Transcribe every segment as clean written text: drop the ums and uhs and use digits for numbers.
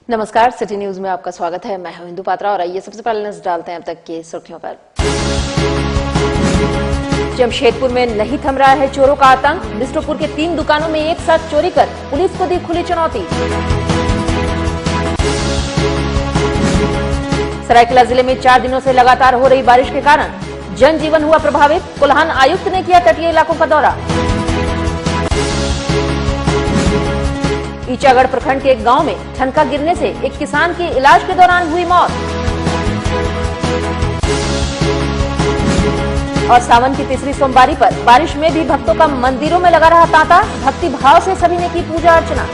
नमस्कार, city news में आपका स्वागत है। मैं हूं इंदु पात्रा और आइए सबसे पहले नजर डालते हैं अब तक की सुर्खियों पर। जमशेदपुर में नहीं थम रहा है चोरों का आतंक। बिस्ट्रोपुर के 3 दुकानों में एक साथ चोरी कर पुलिस को दी खुली चुनौती। सरायकेला जिले में 4 दिनों से लगातार हो रही बारिश के कारण जनजीवन हुआ प्रभावित। कोल्हान आयुक्त ने किया तटीय इलाकों का दौरा। ईचागढ़ प्रखंड के एक गांव में ठनका गिरने से एक किसान की इलाज के दौरान हुई मौत। और सावन की तीसरी सोमवारी पर बारिश में भी भक्तों का मंदिरों में लगा रहा तांता। भक्ति भाव से सभी ने की पूजा अर्चना।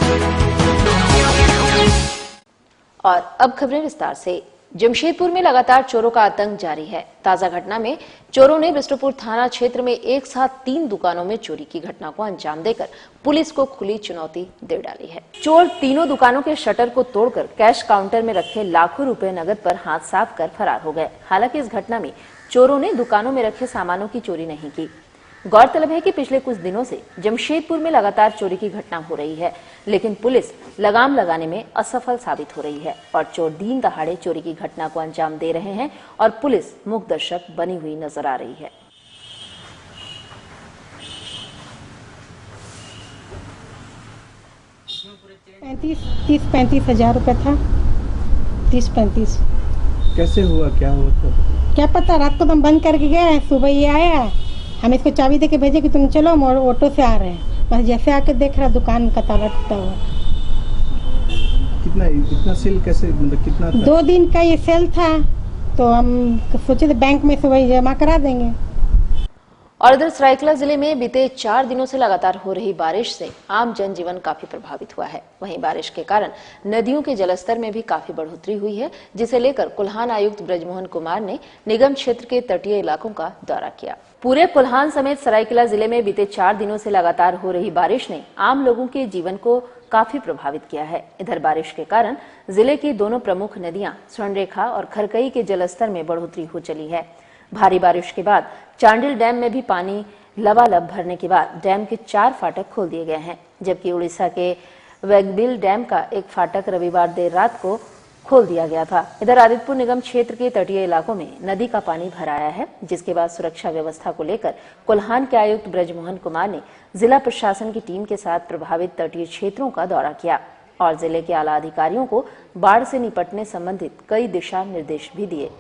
और अब खबरें विस्तार से। जमशेदपुर में लगातार चोरों का आतंक जारी है। ताजा घटना में चोरों ने बिस्ट्रोपुर थाना क्षेत्र में एक साथ 3 दुकानों में चोरी की घटना को अंजाम देकर पुलिस को खुली चुनौती दे डाली है। चोर तीनों दुकानों के शटर को तोड़कर कैश काउंटर में रखे लाखों रुपए नगद पर हाथ साफ कर फरार हो गए। हालांकि इस घटना में चोरों ने दुकानों में रखे सामानों की चोरी नहीं की। गौरतलब है कि पिछले कुछ दिनों से जमशेदपुर में लगातार चोरी की घटना हो रही है, लेकिन पुलिस लगाम लगाने में असफल साबित हो रही है और चोर दिन दहाड़े चोरी की घटना को अंजाम दे रहे हैं और पुलिस मूक दर्शक बनी हुई नजर आ रही है। तीस 35 हजार रुपये था। 30-35 कैसे हुआ, क्या हुआ था? क्या पता, रात को तुम बंद करके गए, सुबह ये आया, हम इसको चाबी दे के भेजे कि तुम चलो, हम ऑटो से आ रहे हैं। बस जैसे आके देख रहा दुकान का ताला टूटा हुआ। इतना सेल कैसे, मतलब कितना था? 2 दिन का ये सेल था, तो हम सोचे थे बैंक में सुबह जमा करा देंगे। और इधर सरायकेला जिले में बीते 4 दिनों से लगातार हो रही बारिश से आम जनजीवन काफी प्रभावित हुआ है। वहीं बारिश के कारण नदियों के जलस्तर में भी काफी बढ़ोतरी हुई है, जिसे लेकर कोल्हान आयुक्त ब्रजमोहन कुमार ने निगम क्षेत्र के तटीय इलाकों का दौरा किया। पूरे कोल्हान समेत सरायकेला जिले में बीते 4 दिनों से लगातार हो रही बारिश ने आम लोगों के जीवन को काफी प्रभावित किया है। इधर बारिश के कारण जिले की दोनों प्रमुख नदियां स्वर्णरेखा और खरकई के जलस्तर में बढ़ोतरी हो चली है। भारी बारिश के बाद चांडिल डैम में भी पानी लबालब भरने के बाद डैम के 4 फाटक खोल दिए गए हैं, जबकि उड़ीसा के वेगबिल डैम का एक फाटक रविवार देर रात को खोल दिया गया था। इधर आदित्यपुर निगम क्षेत्र के तटीय इलाकों में नदी का पानी भर आया है, जिसके बाद सुरक्षा व्यवस्था को लेकर कोल्हान के आयुक्त ब्रजमोहन कुमार ने जिला प्रशासन की टीम के साथ प्रभावित तटीय क्षेत्रों का दौरा किया और जिले के आला अधिकारियों को बाढ़ से निपटने संबंधित कई दिशा निर्देश भी दिए।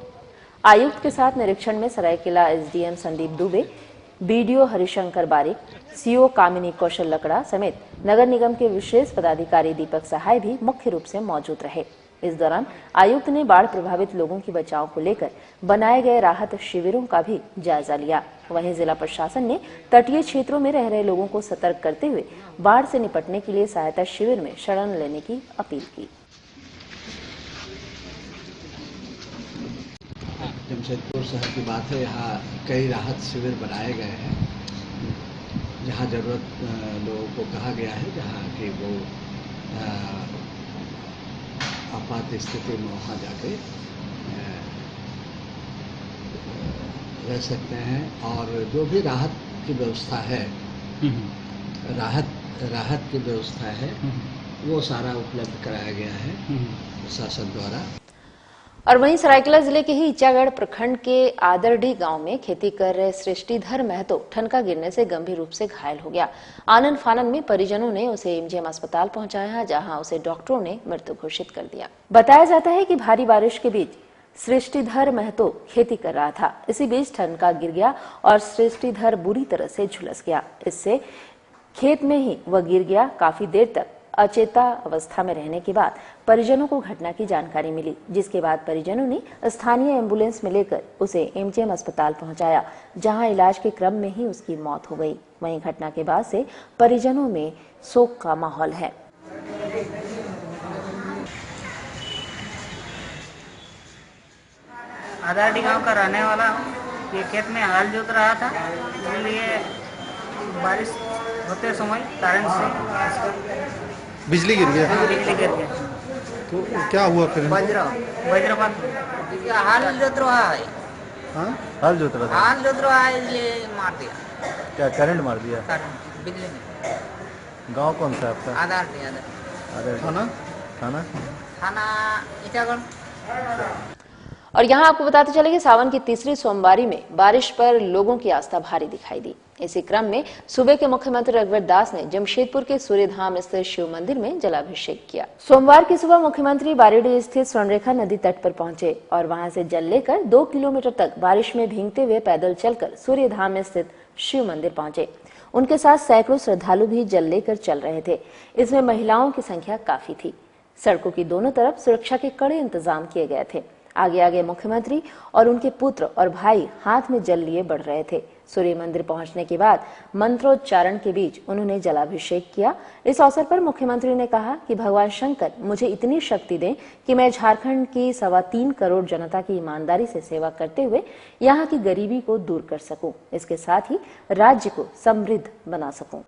आयुक्त के साथ निरीक्षण में सरायकेला एसडीएम संदीप दुबे, बीडीओ हरिशंकर बारिक, सीओ कामिनी कौशल लकड़ा समेत नगर निगम के विशेष पदाधिकारी दीपक सहाय भी मुख्य रूप से मौजूद रहे। इस दौरान आयुक्त ने बाढ़ प्रभावित लोगों के बचाव को लेकर बनाए गए राहत शिविरों का भी जायजा लिया। वहीं जिला प्रशासन ने तटीय क्षेत्रों में रह रहे लोगों को सतर्क करते हुए बाढ़ से निपटने के लिए सहायता शिविर में शरण लेने की अपील की। जमशेदपुर शहर की बात है, यहाँ कई राहत शिविर बनाए गए हैं, जहाँ ज़रूरत लोगों को कहा गया है, जहाँ कि वो आपात स्थिति में वहाँ जाके रह सकते हैं। और जो भी राहत की व्यवस्था है, राहत की व्यवस्था है, वो सारा उपलब्ध कराया गया है प्रशासन द्वारा। और वहीं सरायकेला जिले के ही ईचागढ़ प्रखंड के आदरडी गांव में खेती कर रहे सृष्टिधर महतो ठनका गिरने से गंभीर रूप से घायल हो गया। आनन फानन में परिजनों ने उसे एमजीएम अस्पताल पहुंचाया, जहां उसे डॉक्टरों ने मृत घोषित कर दिया। बताया जाता है कि भारी बारिश के बीच सृष्टिधर महतो खेती कर रहा था। इसी बीच ठनका गिर गया और सृष्टिधर बुरी तरह से झुलस गया। इससे खेत में ही वह गिर गया। काफी देर तक अचेता अवस्था में रहने के बाद परिजनों को घटना की जानकारी मिली, जिसके बाद परिजनों ने स्थानीय एम्बुलेंस में लेकर उसे एमजीएम अस्पताल पहुंचाया, जहां इलाज के क्रम में ही उसकी मौत हो गई। वहीं घटना के बाद से परिजनों में शोक का माहौल है। आदारडी गांव का रहने वाला हूँ। ये खेत में हल जोत रहा था, इसलिए बारिश होते समय करंट से बिजली गिर गया। बिजली गिर गया। तो क्या हुआ फिर? वज्रपात हाल जोत रहा है। हाँ, हाल जोत रहा था। हाल जोत रहा है, ये मार दिया। क्या करंट मार दिया? करंट, बिजली में। गांव कौन सा है आपका? आदारडी। थाना? थाना थाना ईटागढ़। और यहाँ आपको बताते चले कि सावन की तीसरी सोमवारी में बारिश पर लोगों की आस्था भारी दिखाई दी। इसी क्रम में सूबे के मुख्यमंत्री रघुवर दास ने जमशेदपुर के सूर्यधाम स्थित शिव मंदिर में जलाभिषेक किया। सोमवार की सुबह मुख्यमंत्री बारीडीह स्थित स्वर्णरेखा नदी तट पर पहुंचे और वहां से जल लेकर 2 किलोमीटर तक बारिश में भीगते हुए पैदल चलकर सूर्यधाम में स्थित शिव मंदिर पहुंचे। उनके साथ सैकड़ों श्रद्धालु भी जल लेकर चल रहे थे। इसमें महिलाओं की संख्या काफी थी। सड़कों की दोनों तरफ सुरक्षा के कड़े इंतजाम किए गए थे। आगे आगे मुख्यमंत्री और उनके पुत्र और भाई हाथ में जल लिए बढ़ रहे थे। सूर्य मंदिर पहुंचने के बाद मंत्रोच्चारण के बीच उन्होंने जलाभिषेक किया। इस अवसर पर मुख्यमंत्री ने कहा कि भगवान शंकर मुझे इतनी शक्ति दें कि मैं झारखंड की 3.25 करोड़ जनता की ईमानदारी से सेवा करते हुए यहाँ की गरीबी को दूर कर सकूं, इसके साथ ही राज्य को समृद्ध बना सकूं।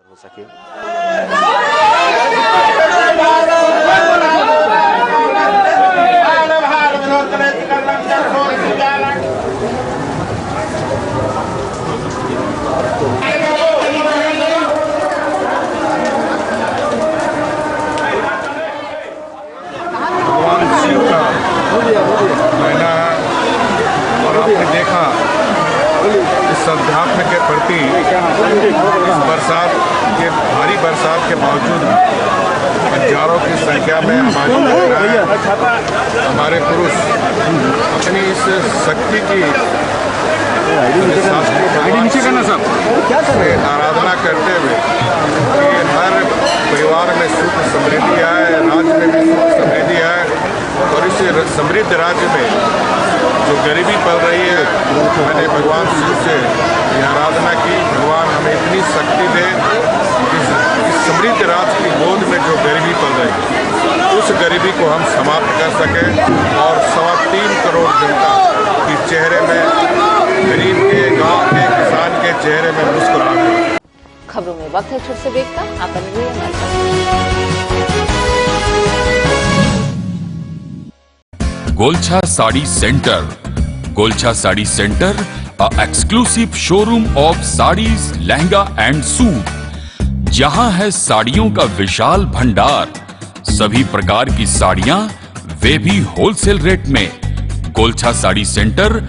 महीना है और आपने देखा इस अध्यात्म के प्रति बरसात के भारी बरसात के बावजूद हजारों की संख्या में हमारे पुरुष अपनी इस शक्ति की आराधना करते हुए कि हर परिवार में सुख समृद्धि आए, राज्य में भी सुख समृद्धि आए और इस समृद्ध राज्य में जो गरीबी पल रही है, मैंने भगवान शिव से यह आराधना की, भगवान हमें इतनी शक्ति दे इस समृद्ध राज्य की गोद में जो गरीबी पल रही है उस गरीबी को हम समाप्त कर सकें और 3.25 करोड़ जनता के चेहरे में, गरीब के, गांव के, किसान के चेहरे में मुस्कुराहट। खबरों में वक्त है छोटे से ब्रेक का। आप बने रहिए हमारे साथ। Golchha sari centre. Golchha sari centre, a exclusive showroom of saris, lehenga and suit. जहां है साड़ियों का विशाल भंडार, सभी प्रकार की साड़ियां, वे भी होलसेल रेट में। गोलछा साड़ी सेंटर,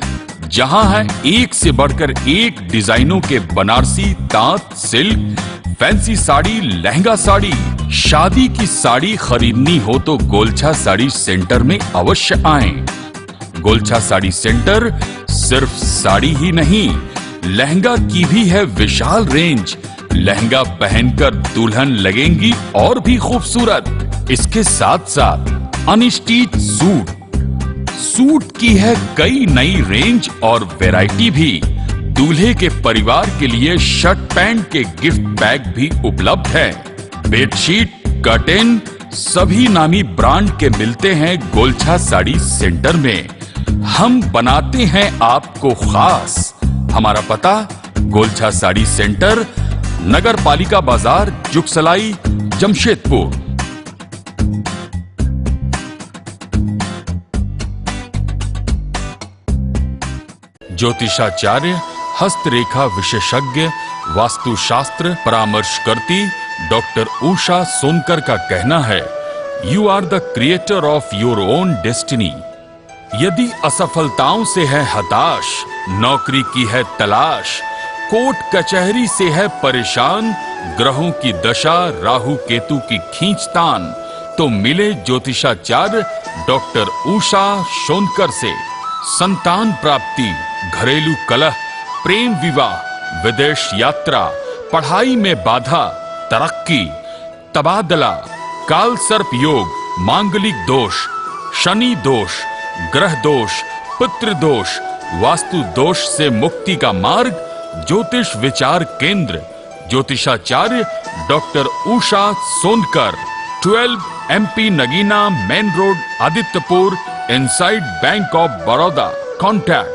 जहां है एक से बढ़कर एक डिजाइनों के बनारसी, तांत, सिल्क, फैंसी साड़ी, लहंगा साड़ी। शादी की साड़ी खरीदनी हो तो गोलछा साड़ी सेंटर में अवश्य आएं। गोलछा साड़ी सेंटर सिर्फ साड़ी ही नहीं, लहंगा की भी है विशाल रेंज। लहंगा पहनकर दुल्हन लगेंगी और भी खूबसूरत। इसके साथ साथ अनस्टिच सूट की है कई नई रेंज और वैरायटी भी। दूल्हे के परिवार के लिए शर्ट पैंट के गिफ्ट बैग भी उपलब्ध है। बेडशीट, कर्टेन सभी नामी ब्रांड के मिलते हैं गोलछा साड़ी सेंटर में। हम बनाते हैं आपको खास। हमारा पता गोलछा साड़ी सेंटर, नगर पालिका बाजार, जुगसलाई, जमशेदपुर। ज्योतिषाचार्य, हस्तरेखा विशेषज्ञ, वास्तुशास्त्र परामर्शकर्ती डॉक्टर उषा सोनकर का कहना है, you are the creator of your own destiny. यदि असफलताओं से है हताश, नौकरी की है तलाश, कोर्ट कचहरी से है परेशान, ग्रहों की दशा, राहु केतु की खींचतान, तो मिले ज्योतिषाचार्य डॉक्टर उषा सोनकर से। संतान प्राप्ति, घरेलू कलह, प्रेम विवाह, विदेश यात्रा, पढ़ाई में बाधा, तरक्की, तबादला, काल सर्प योग, मांगलिक दोष, शनि दोष, ग्रह दोष, पितृ दोष, वास्तु दोष से मुक्ति का मार्ग। ज्योतिष विचार केंद्र, ज्योतिषाचार्य doctor Usha Sonkar, 12 MP Nagina main road, Adityapur, inside Bank of Baroda. Contact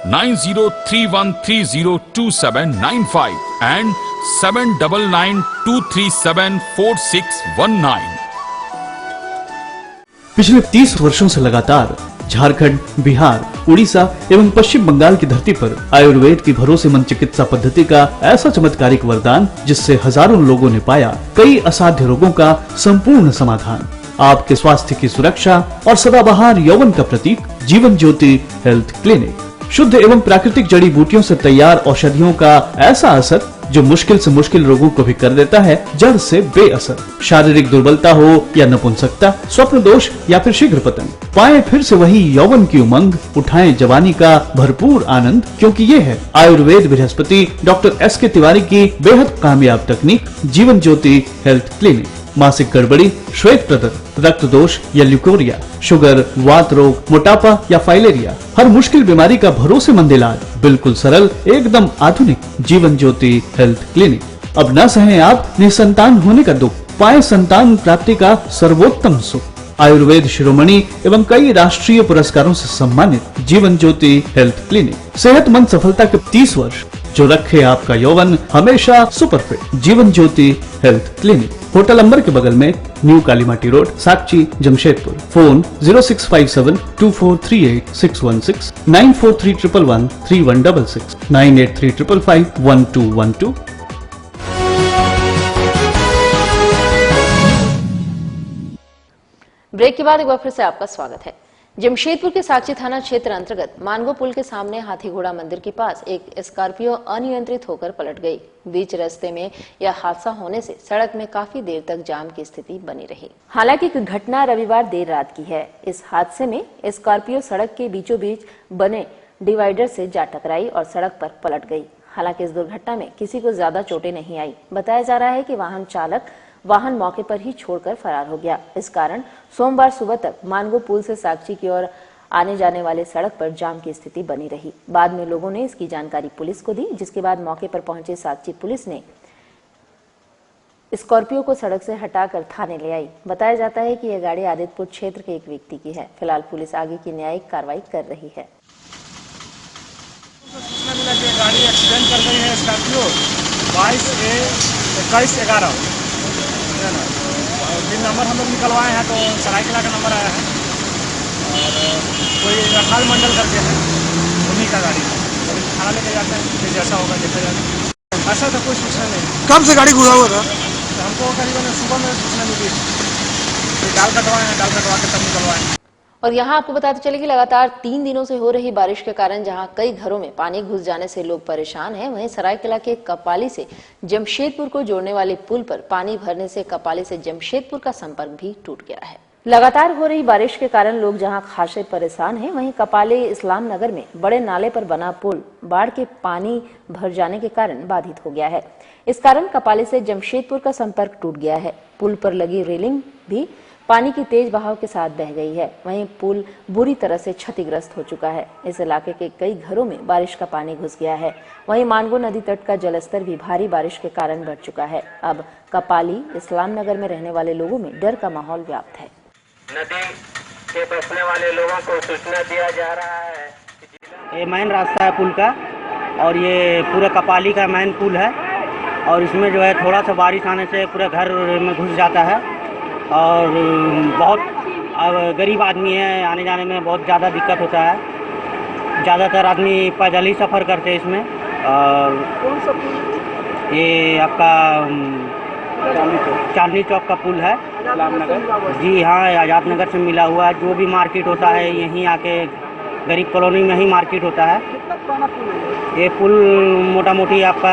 9031302795 and 7992374619। पिछले 30 वर्षों से लगातार झारखंड, बिहार, उड़ीसा एवं पश्चिम बंगाल की धरती पर आयुर्वेद की भरोसेमंद चिकित्सा पद्धति का ऐसा चमत्कारिक वरदान, जिससे हजारों लोगों ने पाया कई असाध्य रोगों का संपूर्ण समाधान। आपके स्वास्थ्य की सुरक्षा और सदाबहार यौवन का प्रतीक जीवन ज्योति हेल्थ क्लिनिक। शुद्ध एवं प्राकृतिक जड़ी बूटियों से तैयार औषधियों का ऐसा असर जो मुश्किल से मुश्किल रोगों को भी कर देता है जड़ से बेअसर। शारीरिक दुर्बलता हो या नपुंसकता, स्वप्न दोष या फिर शीघ्र पतन, पाए फिर से वही यौवन की उमंग, उठाएं जवानी का भरपूर आनंद, क्योंकि ये है आयुर्वेद बृहस्पति डॉक्टर S.K. तिवारी की बेहद कामयाब तकनीक जीवन ज्योति हेल्थ क्लिनिक। मासिक गड़बड़ी, श्वेत प्रदर, रक्त दोष या ल्यूकोरिया, शुगर, वात रोग, मोटापा या फाइलेरिया, हर मुश्किल बीमारी का भरोसेमंद इलाज, बिल्कुल सरल, एकदम आधुनिक जीवन ज्योति हेल्थ क्लिनिक। अब न सहें आप निसंतान होने का दुख, पाए संतान प्राप्ति का सर्वोत्तम सुख। आयुर्वेद शिरोमणि एवं कई राष्ट्रीय पुरस्कारों से सम्मानित जीवन ज्योति हेल्थ क्लिनिक। सेहतमंद सफलता के 30 वर्ष जो रखे आपका यौवन हमेशा super fit. Jeevan Jyoti health clinic, hotel अंबर के बगल में, न्यू कालीमाटी रोड, साक्षी, जमशेदपुर। फोन 06572438 943111 3166 9835551212। ब्रेक के बाद एक बार फिर से आपका स्वागत है। जमशेदपुर के साक्षी थाना क्षेत्र अंतर्गत मानगो पुल के सामने हाथी घोड़ा मंदिर के पास एक स्कॉर्पियो अनियंत्रित होकर पलट गई। बीच रास्ते में यह हादसा होने से सड़क में काफी देर तक जाम की स्थिति बनी रही। हालांकि घटना रविवार देर रात की है। इस हादसे में स्कॉर्पियो सड़क के बीचों बीच बने डिवाइडर से जा टकराई और सड़क पर पलट गई। हालांकि इस दुर्घटना में किसी को ज्यादा चोटें नहीं आई। बताया जा रहा है कि वाहन चालक वाहन मौके पर ही छोड़कर फरार हो गया। इस कारण सोमवार सुबह तक मानगो पुल से साक्षी की ओर आने जाने वाले सड़क पर जाम की स्थिति बनी रही। बाद में लोगों ने इसकी जानकारी पुलिस को दी, जिसके बाद मौके पर पहुंचे साक्षी पुलिस ने स्कॉर्पियो को सड़क से हटाकर थाने ले आई। बताया जाता है कि यह गाड़ी आदित्यपुर क्षेत्र के एक व्यक्ति की है। फिलहाल पुलिस आगे की न्यायिक कार्रवाई कर रही है। गाड़ी एक्सीडेंट कर गई है स्कॉर्पियो 22A2111 बिल नंबर हम लोग निकलवाए हैं तो सरायकला का नंबर आया है और कोई रखाल मंडल करके है, उन्हीं का गाड़ी है। थाना लेके जाते हैं, फिर जैसा होगा देखा जाएगा। ऐसा तो कोई सूचना नहीं। कब से गाड़ी घुसा हुआ था? हमको करीबन सुबह में सूचना मिली। डाल कटवाए हैं, डाल कटवा के तब निकलवाए। और यहाँ आपको बताते चले कि लगातार 3 दिनों से हो रही बारिश के कारण जहाँ कई घरों में पानी घुस जाने से लोग परेशान हैं, वहीं सरायकला के कपाली से जमशेदपुर को जोड़ने वाले पुल पर पानी भरने से कपाली से जमशेदपुर का संपर्क भी टूट गया है। लगातार हो रही बारिश के कारण लोग जहां खासे परेशान हैं, वहीं कपाली इस्लाम नगर में बड़े नाले पर बना पुल बाढ़ के पानी भर जाने के कारण बाधित हो गया है। इस कारण कपाली से जमशेदपुर का संपर्क टूट गया है। पुल पर लगी रेलिंग भी पानी की तेज बहाव के साथ बह गई है। वहीं पुल बुरी तरह से क्षतिग्रस्त हो चुका है। इस इलाके के कई घरों में बारिश का पानी घुस गया है। वहीं मानगो नदी तट का जलस्तर भी भारी बारिश के कारण बढ़ चुका है। अब कपाली इस्लाम नगर में रहने वाले लोगों में डर का माहौल व्याप्त है। नदी के बसने वाले लोगों को सूचना दिया जा रहा है। ये मेन रास्ता है पुल का और ये पूरा कपाली का मेन पुल है और इसमें जो है थोड़ा सा बारिश आने से पूरा घर में घुस जाता है और बहुत गरीब आदमी है, आने जाने में बहुत ज़्यादा दिक्कत होता है। ज़्यादातर आदमी पैदल ही सफ़र करते हैं इसमें। और ये आपका चांदनी चौक का पुल है, जी हाँ, आज़ाद नगर से मिला हुआ है। जो भी मार्केट होता है यहीं आके गरीब कॉलोनी में ही मार्केट होता है। ये पुल मोटा मोटी आपका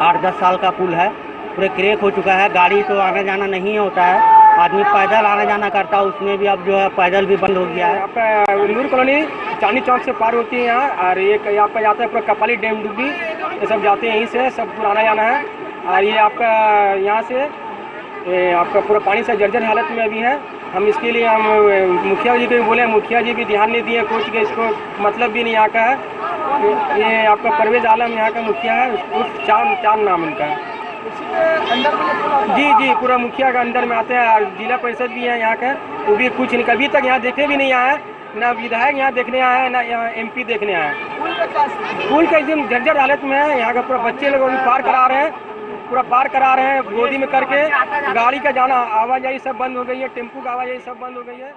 8-10 साल का पुल है, पूरे क्रैक हो चुका है। गाड़ी तो आना जाना नहीं होता है, आदमी पैदल आना जाना करता है, उसमें भी अब जो है पैदल भी बंद हो गया है। आपका नूर कॉलोनी चांदनी चौक से पार होती है यहाँ और ये आपका जाता है पूरा कपाली डैम डुब्बी, ये सब जाते हैं यहीं से, सब पूरा आना जाना है। और ये आपका यहाँ से आपका पूरा पानी से जर्जर हालत में अभी है। हम इसके लिए हम मुखिया जी को भी बोले, मुखिया जी भी ध्यान नहीं दिए, कुछ के इसको मतलब भी नहीं यहाँ का है। ये आपका परवेज आलम यहाँ का मुखिया है, उस चांद नाम उनका है। जी पूरा मुखिया का अंदर में आते हैं और जिला परिषद भी है यहाँ का, वो भी कुछ नहीं, कभी तक यहाँ देखने भी नहीं आया, ना विधायक यहाँ देखने आया है, ना यहाँ MP देखने आया है। पुल का एकदम जर्जर हालत में है। यहाँ का पूरा बच्चे लोग पार करा रहे हैं, पूरा पार करा रहे हैं गोदी में करके। गाड़ी का जाना आवाजाही सब बंद हो गई है, टेम्पू का आवाजाही सब बंद हो गई है।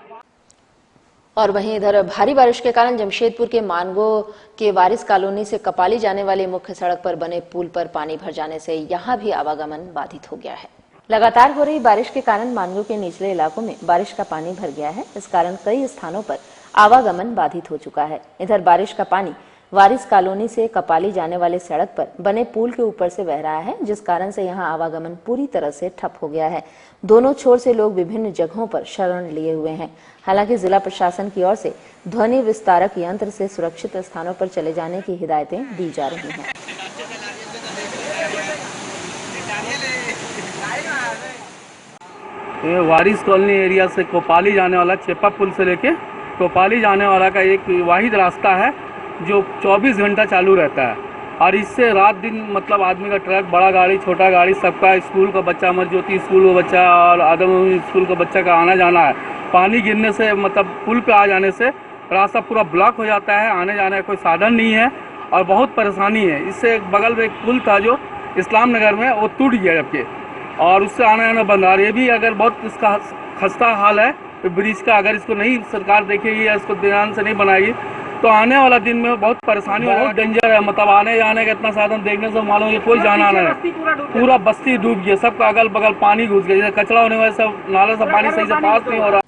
और वहीं इधर भारी बारिश के कारण जमशेदपुर के मानगो के वारिस कॉलोनी से कपाली जाने वाली मुख्य सड़क पर बने पुल पर पानी भर जाने से यहां भी आवागमन बाधित हो गया है। लगातार हो रही बारिश के कारण मानगो के निचले इलाकों में बारिश का पानी भर गया है। इस कारण कई स्थानों पर आवागमन बाधित हो चुका है। इधर बारिश का पानी वारिस कॉलोनी से कपाली जाने वाले सड़क पर बने पुल के ऊपर से बह रहा है, जिस कारण से यहां आवागमन पूरी तरह से ठप हो गया है। दोनों छोर से लोग विभिन्न जगहों पर शरण लिए हुए हैं। हालांकि जिला प्रशासन की ओर से ध्वनि विस्तारक यंत्र से सुरक्षित स्थानों पर चले जाने की हिदायतें दी जा रही हैं। ये वारिस कॉलोनी एरिया से कोपाली जाने वाला चेपा पुल से लेके कोपाली जाने वाला का एक वाहिद रास्ता है जो 24 घंटा चालू रहता है। और इससे रात दिन मतलब आदमी का ट्रक, बड़ा गाड़ी, छोटा गाड़ी, सबका, स्कूल का बच्चा, अमर ज्योति स्कूल का बच्चा और आदम स्कूल का बच्चा का आना जाना है। पानी गिरने से मतलब पुल पे आ जाने से रास्ता पूरा ब्लॉक हो जाता है। आने जाने का कोई साधन नहीं है और बहुत परेशानी है। इससे बगल में एक पुल था जो इस्लाम नगर में, वो टूट गया जबकि, और उससे आना जाना बंद। और ये भी अगर बहुत इसका खस्ता हाल है तो ब्रिज का, अगर इसको नहीं सरकार देखेगी या इसको ध्यान से नहीं बनाएगी तो आने वाला दिन में बहुत परेशानी, बहुत डेंजर है। मतलब आने जाने का इतना साधन देखने से मालूम है कोई जाना आना है। पूरा बस्ती डूब गया, सबका अगल बगल पानी घुस गया। जैसे कचरा होने वाले सब नाले से पानी सही से पास नहीं हो रहा।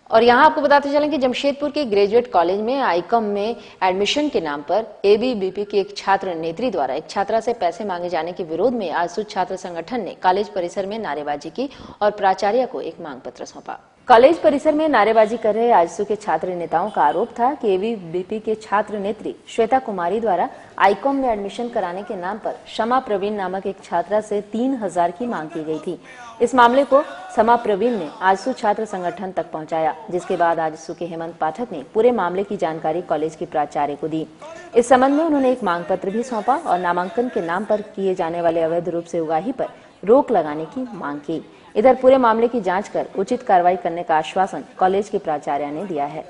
और यहाँ आपको बताते चलें कि जमशेदपुर के ग्रेजुएट कॉलेज में आईकॉम में एडमिशन के नाम पर एबीवीपी की एक छात्र नेत्री द्वारा एक छात्रा से पैसे मांगे जाने के विरोध में आजसू छात्र संगठन ने कॉलेज परिसर में नारेबाजी की और प्राचार्य को एक मांग पत्र सौंपा। कॉलेज परिसर में नारेबाजी कर रहे आजसू के छात्र नेताओं का आरोप था कि एबीवीपी के छात्र नेत्री श्वेता कुमारी द्वारा आईकॉम में एडमिशन कराने के नाम पर शमा प्रवीण नामक एक छात्रा से 3000 की मांग की गई थी। इस मामले को शमा प्रवीण ने आजसू छात्र संगठन तक पहुंचाया, जिसके बाद आजसू के हेमंत पाठक ने पूरे मामले की जानकारी कॉलेज के प्राचार्य को दी। इस संबंध में उन्होंने एक मांग पत्र भी सौंपा और नामांकन के नाम पर किए जाने वाले अवैध रूप से उगाही पर रोक लगाने की मांग की। इधर पूरे मामले की जांच कर उचित कार्रवाई करने का आश्वासन कॉलेज के प्राचार्य ने दिया है।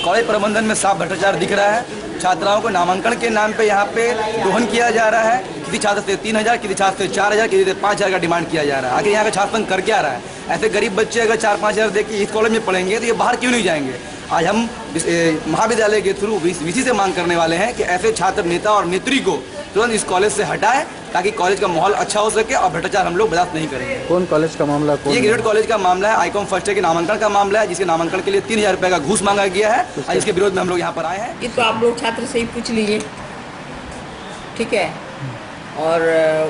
कॉलेज प्रबंधन में साफ भ्रष्टाचार दिख रहा है। छात्राओं को नामांकन के नाम पे यहाँ पे दोहन किया जा रहा है। किसी छात्र से 3000, किसी छात्र से 4000, किसी से 5000 का डिमांड किया जा रहा है। आगे यहाँ का छात्र संघ कर क्या रहा है? ऐसे गरीब बच्चे अगर 4-5 हजार दे के इस कॉलेज में पढ़ेंगे तो ये बाहर क्यों नहीं जाएंगे? आज हम महाविद्यालय के थ्रू वीसी से मांग करने वाले हैं कि ऐसे छात्र नेता और नेत्री को तुरंत इस कॉलेज से हटाएं ताकि कॉलेज का माहौल अच्छा हो सके और भ्रष्टाचार हम लोग बर्दाश्त नहीं करेंगे। कौन कॉलेज का मामला? ये ग्रेजुएट कॉलेज का मामला है। आईकॉम फर्स्ट ईयर के नामांकन का मामला है, जिसके नामांकन के लिए 3000 रुपये का घूस मांगा गया है और इसके विरोध में हम लोग यहाँ पर आए हैं। ये तो आप लोग छात्र से ही पूछ लीजिए, ठीक है। और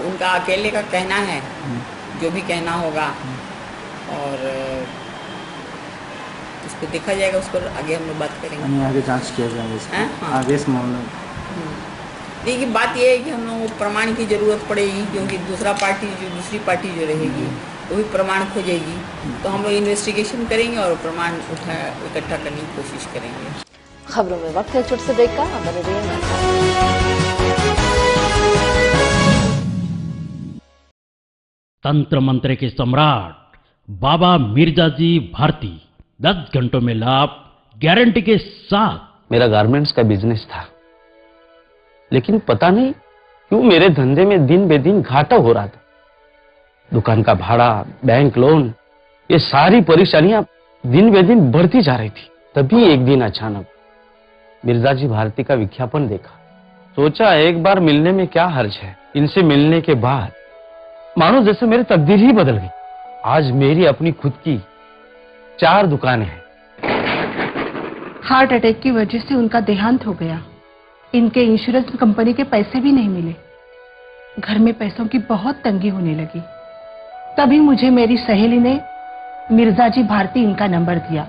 उनका अकेले का कहना है, जो भी कहना होगा, और उसको देखा जाएगा, उस पर आगे हम लोग बात करेंगे। आगे जांच किया जाएगा आगे इस मामले में। देखिए बात यह है कि हम लोगों को प्रमाण की जरूरत पड़ेगी, क्योंकि दूसरी पार्टी जो रहेगी वो भी प्रमाण खोजेगी। तो हम लोग इन्वेस्टिगेशन करेंगे और प्रमाण इकट्ठा करने की कोशिश करेंगे। खबरों में वक्त है छोटे से ब्रेक का। बने रहिए। तंत्र मंत्र के सम्राट बाबा मिर्जा जी भारती 10 घंटों में लाभ गारंटी के साथ। मेरा गारमेंट्स का बिजनेस था, लेकिन पता नहीं क्यों मेरे धंधे में दिन बे दिन घाटा हो रहा था। दुकान का भाड़ा, बैंक लोन, ये सारी परेशानियां दिन बे दिन बढ़ती जा रही थी। तभी एक दिन अचानक मिर्जा जी भारती का विज्ञापन देखा। सोचा एक बार मिलने में क्या हर्ज है। इनसे मिलने के बाद मानो जैसे मेरी तकदीर ही बदल गई। आज मेरी अपनी खुद की 4 दुकानें हैं। हार्ट अटैक की वजह से उनका देहांत हो गया। इनके इंश्योरेंस कंपनी के पैसे भी नहीं मिले। घर में पैसों की बहुत तंगी होने लगी। तभी मुझे मेरी सहेली ने मिर्जा जी भारती इनका नंबर दिया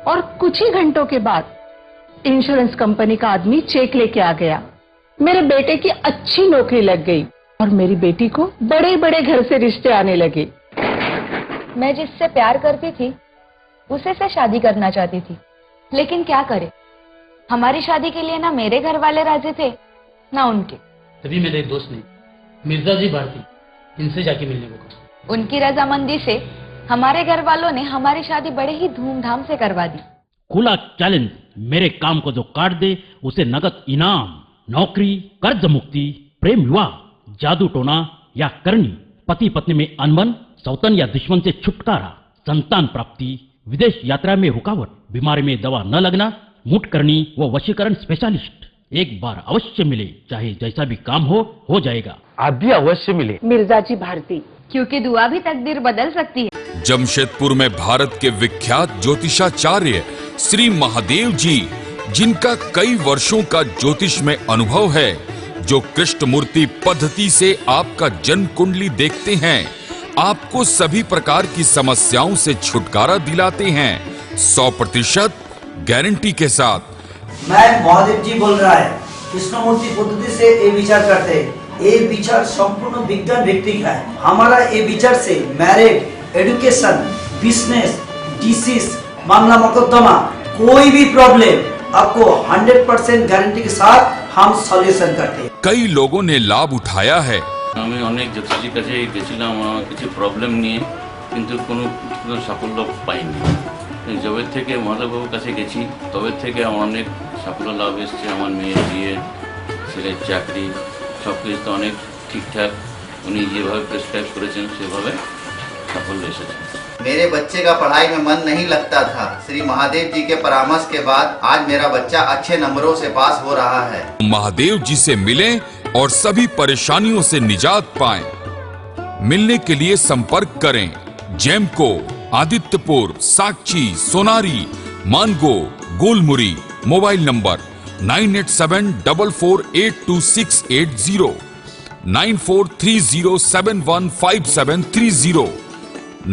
और कुछ ही घंटों के बाद इंश्योरेंस कंपनी का आदमी चेक लेके आ गया। मेरे बेटे की अच्छी नौकरी लग गई और मेरी बेटी को बड़े बड़े घर से रिश्ते आने लगे। मैं जिससे प्यार करती थी उसे से शादी करना चाहती थी, लेकिन क्या करे, हमारी शादी के लिए ना मेरे घर वाले राजी थे ना उनके। तभी मेरे एक दोस्त ने मिर्जा जी भारती, इनसे जाके मिलने को कहा। उनकी रजामंदी से हमारे घर वालों ने हमारी शादी बड़े ही धूमधाम से करवा दी। खुला चैलेंज, मेरे काम को जो काट दे उसे नगद इनाम, नौकरी, कर्ज मुक्ति, प्रेम विवाह, जादू टोना या करनी, पति पत्नी में अनबन, सौतन या दुश्मन से छुटकारा, संतान प्राप्ति, विदेश यात्रा में रुकावट, बीमारी में दवा न लगना, मुठ करनी व वशीकरण स्पेशलिस्ट, एक बार अवश्य मिले, चाहे जैसा भी काम हो जाएगा। आप भी अवश्य मिले। मिर्जाजी भारती, क्योंकि दुआ भी तकदीर बदल सकती है। जमशेदपुर में भारत के विख्यात ज्योतिषाचार्य श्री महादेव जी, जिनका कई वर्षों का ज्योतिष में अनुभव है, जो कृष्णमूर्ति पद्धति से आपका जन्म कुंडली देखते हैं, आपको सभी प्रकार की समस्याओं से छुटकारा दिलाते हैं 100% गारंटी के साथ। मैं महादेव जी बोल रहा है। कृष्णमूर्ति पद्धति से ये विचार करते हैं। ये विचार संपूर्ण विज्ञान व्यक्ति का है। हमारा ये विचार से मैरिज, एजुकेशन, बिजनेस, डिसीज, मामला मुकदमा, कोई भी प्रॉब्लम आपको 100% गारंटी के साथ हम सॉल्यूशन करते हैं। कई लोगों ने लाभ उठाया है। আমি অনেক জ্যোতিষীর কাছে গেছিলাম, আমার কিছু প্রবলেম নিয়ে, কিন্তু কোনো সাফল্য পাইনি। যবে থেকে মহাদেববাবুর কাছে গেছি তবে থেকে আমার অনেক সাফল্য লাভ এসছে। আমার মেয়ের বিয়ে, ছেলের চাকরি, সব কিছু তো অনেক ঠিকঠাক উনি যেভাবে প্রেসক্রাইব করেছেন সেভাবে সাফল্য এসেছে। मेरे बच्चे का पढ़ाई में मन नहीं लगता था। श्री महादेव जी के परामर्श के बाद आज मेरा बच्चा अच्छे नंबरों से पास हो रहा है। महादेव जी से मिलें और सभी परेशानियों से निजात पाएं। मिलने के लिए संपर्क करें Jemco, Adityapur, Sakchi, Sonari, Mango, Golmuri. Mobile number 9874482680, 9430715730,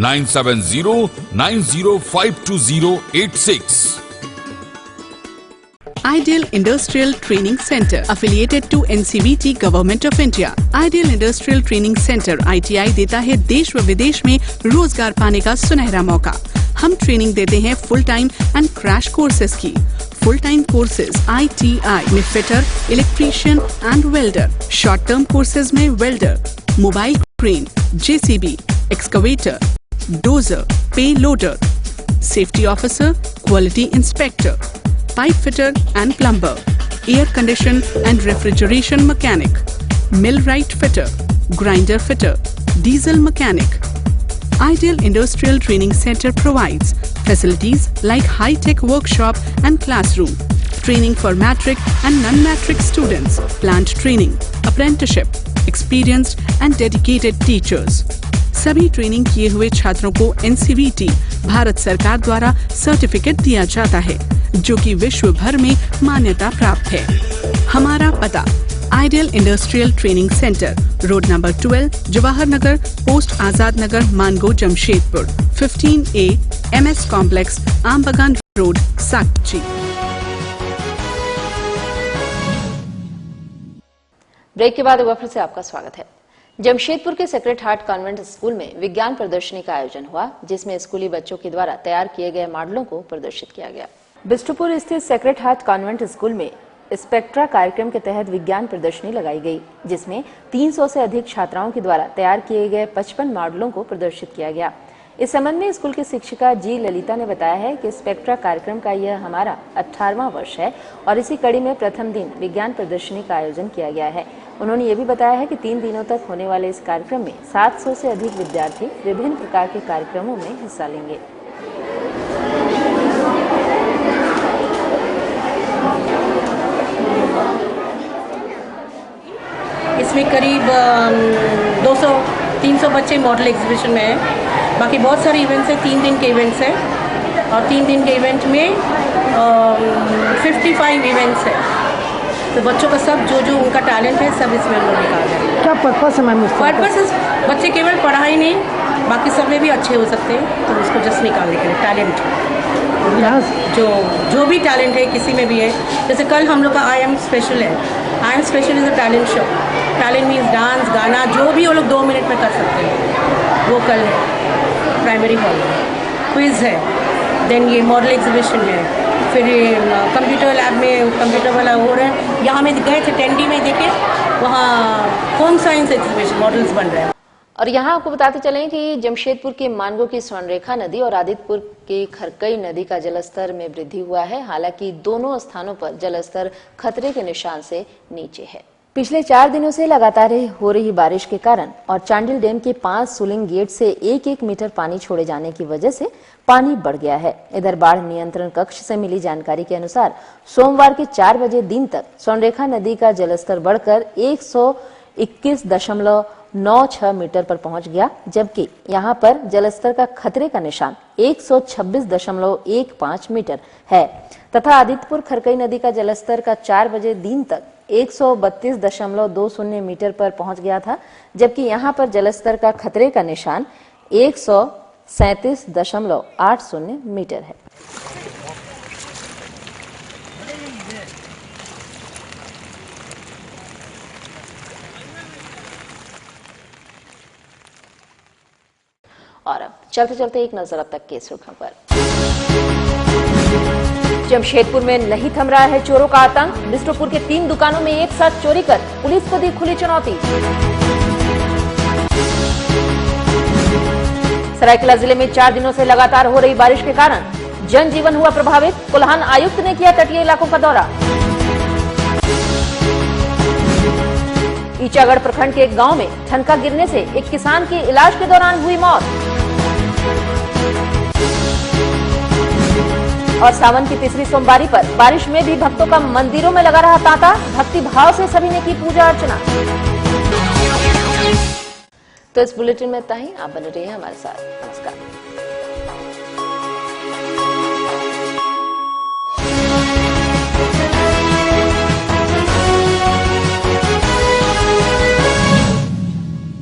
9709052086. Ideal Industrial Training Center, affiliated to NCVT Government of India. Ideal Industrial Training Center ITI देता है देश व विदेश में रोजगार पाने का सुनहरा मौका। हम ट्रेनिंग देते हैं full time and crash courses की। फुल टाइम कोर्सेज ITI में fitter, electrician and welder. Short term courses में welder, mobile crane, JCB, excavator, dozer, pay loader, safety officer, quality inspector, pipe fitter and plumber, air condition and refrigeration mechanic, millwright fitter, grinder fitter, diesel mechanic. Ideal Industrial Training Center provides facilities like high-tech workshop and classroom, training for matric and non-matric students, plant training, apprenticeship, experienced and dedicated teachers. सभी training किए हुए छात्रों को NCVT Bharat सरकार द्वारा certificate दिया जाता है, जो कि विश्व भर में मान्यता प्राप्त है। हमारा पता ideal industrial training centre, road number 12, Jawahar Nagar, post Azad Nagar, Mango, Jamshedpur, 15A, MS complex, Aambagan road, Sakchi. Break के बाद एक बार फिर से आपका स्वागत है। जमशेदपुर के सेक्रेड हार्ट कॉन्वेंट स्कूल में विज्ञान प्रदर्शनी का आयोजन हुआ, जिसमें स्कूली बच्चों के द्वारा तैयार किए गए मॉडलों को प्रदर्शित किया गया। बिष्टुपुर स्थित सेक्रेड हार्ट कॉन्वेंट स्कूल में स्पेक्ट्रा कार्यक्रम के तहत विज्ञान प्रदर्शनी लगाई गई, जिसमें 300 से अधिक छात्राओं के द्वारा तैयार किए गए 55 मॉडलों को प्रदर्शित किया गया। इस संबंध में स्कूल की शिक्षिका जी ललिता ने बताया है कि स्पेक्ट्रा कार्यक्रम का यह हमारा 18वां वर्ष है और इसी कड़ी में प्रथम दिन विज्ञान प्रदर्शनी का आयोजन किया गया है। उन्होंने ये भी बताया है कि 3 दिनों तक होने वाले इस कार्यक्रम में 700 से अधिक विद्यार्थी विभिन्न प्रकार के कार्यक्रमों में हिस्सा लेंगे। इसमें करीब 200-300 बच्चे मॉडल एग्जीबिशन में हैं। बाकी बहुत सारे इवेंट्स हैं, 3 दिन के इवेंट्स हैं और 3 दिन के इवेंट में 55 इवेंट्स हैं। तो बच्चों का सब जो उनका टैलेंट है सब इसमें हम लोग निकाल रहे हैं। क्या पर्पस है मैम? पर्पस बच्चे केवल पढ़ाई नहीं, बाकी सब में भी अच्छे हो सकते हैं, तो उसको जस्ट निकालने के लिए टैलेंट जो भी टैलेंट है किसी में भी है। जैसे कल हम लोग का आई एम स्पेशल है। I am special is a talent show. Talent means dance, गाना, जो भी वो लोग 2 मिनट में कर सकते हैं, वो कल है प्राइमरी हॉल में। क्विज़ है, देन ये मॉडल एग्जीबिशन है, फिर कंप्यूटर लैब में कंप्यूटर वाला हो रहा है। यहाँ में गए थे 10D में, देखे वहाँ होम साइंस एग्जीबिशन मॉडल्स बन रहे हैं। और यहाँ आपको बताते चलें कि जमशेदपुर के मानगो की स्वर्णरेखा नदी और आदित्यपुर की खरकई नदी का जलस्तर में वृद्धि हुआ है। हालांकि दोनों स्थानों पर जलस्तर खतरे के निशान से नीचे है। पिछले 4 दिनों से लगातार हो रही बारिश के कारण और चांडिल डैम के 5 स्विलिंग गेट से 1-1 मीटर पानी छोड़े जाने की वजह से पानी बढ़ गया है। इधर बाढ़ नियंत्रण कक्ष से मिली जानकारी के अनुसार सोमवार के 4 बजे दिन तक स्वर्णरेखा नदी का जलस्तर बढ़कर 121.96 मीटर पर पहुंच गया, जबकि यहां पर जलस्तर का खतरे का निशान 126.15 मीटर है तथा आदित्यपुर खरकई नदी का जलस्तर का 4 बजे दिन तक 132.20 मीटर पर पहुंच गया था, जबकि यहां पर जलस्तर का खतरे का निशान 137.80 मीटर है। और अब चलते चलते एक नजर अब तक के सुर्खियों पर। जमशेदपुर में नहीं थम रहा है चोरों का आतंक। बिस्टोपुर के 3 दुकानों में एक साथ चोरी कर पुलिस को दी खुली चुनौती। सरायकेला जिले में 4 दिनों से लगातार हो रही बारिश के कारण जनजीवन हुआ प्रभावित। कोल्हान आयुक्त ने किया तटीय इलाकों का दौरा। ईचागढ़ प्रखंड के एक गांव में ठनका गिरने से एक किसान की इलाज के दौरान हुई मौत। और सावन की तीसरी सोमवारी पर बारिश में भी भक्तों का मंदिरों में लगा रहा तांता। भक्ति भाव से सभी ने की पूजा अर्चना। तो इस बुलेटिन में इतना ही। आप बने रहिए हमारे साथ। नमस्कार।